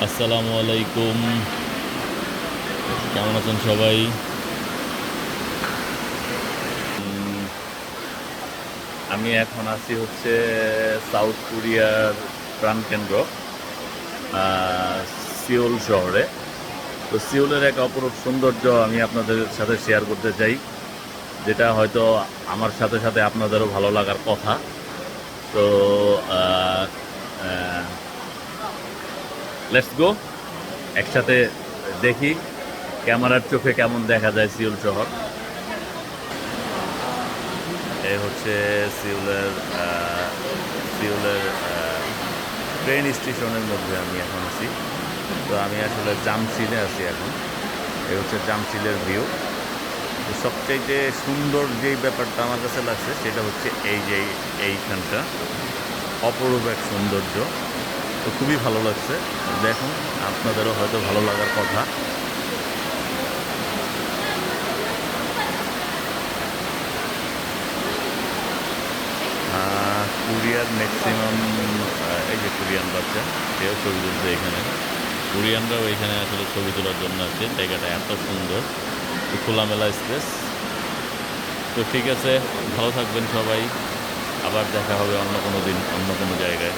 আসসালামু আলাইকুম। কেমন আছেন সবাই? উম, আমি এখন আছি হচ্ছে সাউথ কোরিয়ার প্রাণকেন্দ্র আহ, সিওল শহরে। তো সিওলের এক অপরূপ সৌন্দর্য আমি আপনাদের সাথে শেয়ার করতে চাই, যেটা হয়তো আমার সাথে সাথে আপনাদেরও ভালো লাগার কথা। তো লেটস গো, একসাথে দেখি ক্যামেরার চোখে কেমন দেখা যায় সিওল শহর। এই হচ্ছে সিউলের সিউলের ট্রেন স্টেশনের মধ্যে আমি এখন আছি। তো আমি আসলে জামসিলে আছি এখন। এই হচ্ছে জামসিলের ভিউ। তো সবচাইতে সুন্দর যেই ব্যাপারটা আমার কাছে লাগছে সেটা হচ্ছে এই যে এইখানটা অপরূপ এক সৌন্দর্য। তো খুবই ভালো লাগছে। দেখুন, আপনাদেরও হয়তো ভালো লাগার কথা। কোরিয়ার ম্যাক্সিমাম, এই যে কোরিয়ান বাচ্চা, সেও ছবি তুলছে এখানে। কোরিয়ানরাও এখানে আসলে ছবি তোলার জন্য আছে। জায়গাটা এত সুন্দর, খোলামেলা স্পেস। তো ঠিক আছে, ভালো থাকবেন সবাই। আবার দেখা হবে অন্য কোনো দিন, অন্য কোনো জায়গায়।